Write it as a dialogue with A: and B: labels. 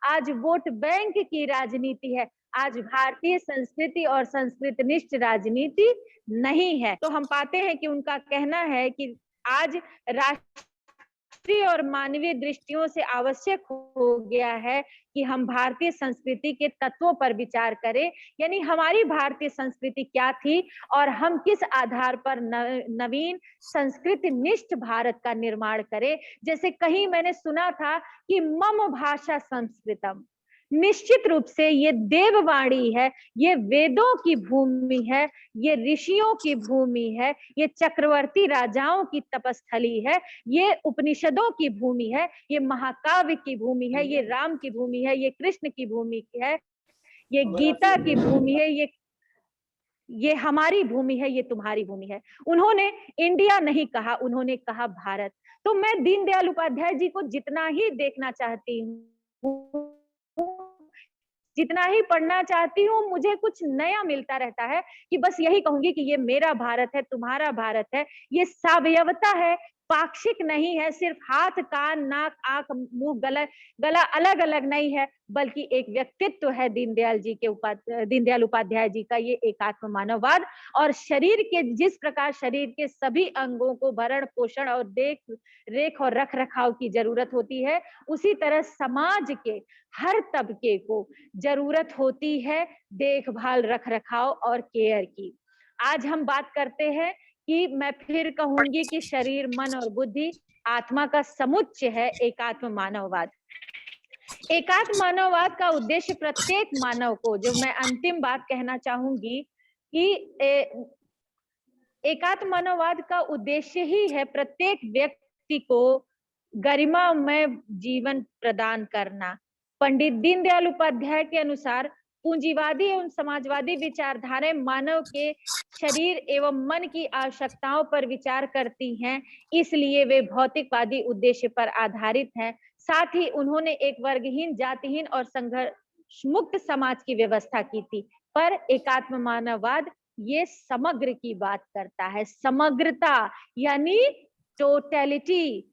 A: आज vote bank की राजनीति है। आज भारतीय संस्कृति और संस्कृतनिष्ठ राजनीति नहीं है। तो हम पाते हैं कि उनका कहना है कि आज राष्ट्रीय और मानवीय दृष्टियों से आवश्यक हो गया है कि हम भारतीय संस्कृति के तत्वों पर विचार करें, यानी हमारी भारतीय संस्कृति क्या थी और हम किस आधार पर नवीन संस्कृति निष्ठ भारत का निर्माण करें। जैसे कहीं मैंने सुना था कि मम भाषा संस्कृतम, निश्चित रूप से ये देववाणी है, ये वेदों की भूमि है, ये ऋषियों की भूमि है, ये चक्रवर्ती राजाओं की तपस्थली है, ये उपनिषदों की भूमि है, ये महाकाव्य की भूमि है, ये राम की भूमि है, ये कृष्ण की भूमि है, ये गीता की भूमि है, ये हमारी भूमि है, ये तुम्हारी भूमि है। उन्होंने इंडिया नहीं कहा, उन्होंने कहा भारत। तो मैं दीनदयाल उपाध्याय जी को जितना ही देखना चाहती हूँ, जितना ही पढ़ना चाहती हूँ, मुझे कुछ नया मिलता रहता है कि बस यही कहूंगी कि ये मेरा भारत है, तुम्हारा भारत है। ये सावयवता है, पाक्षिक नहीं है, सिर्फ हाथ, कान, नाक, आंख, मुंह, गला अलग अलग नहीं है, बल्कि एक व्यक्तित्व है दीनदयाल उपाध्याय जी का, ये एकात्म मानववाद। और शरीर के जिस प्रकार शरीर के सभी अंगों को भरण पोषण और देख रेख और रख रखाव की जरूरत होती है, उसी तरह समाज के हर तबके को जरूरत होती है देखभाल, रख रखाव और केयर की। आज हम बात करते हैं कि मैं फिर कहूंगी कि शरीर, मन और बुद्धि आत्मा का समुच्चय है एकात्म मानववाद। एकात्म मानववाद का उद्देश्य प्रत्येक मानव को, जो मैं अंतिम बात कहना चाहूंगी कि एकात्म मानववाद का उद्देश्य ही है प्रत्येक व्यक्ति को गरिमामय जीवन प्रदान करना। पंडित दीनदयाल उपाध्याय के अनुसार पूंजीवादी एवं समाजवादी विचारधाराएं मानव के शरीर एवं मन की आवश्यकताओं पर विचार करती हैं, इसलिए वे भौतिकवादी उद्देश्य पर आधारित हैं। साथ ही उन्होंने एक वर्गहीन, जातिहीन और संघर्ष मुक्त समाज की व्यवस्था की थी। पर एकात्म मानववाद ये समग्र की बात करता है, समग्रता यानी टोटलिटी,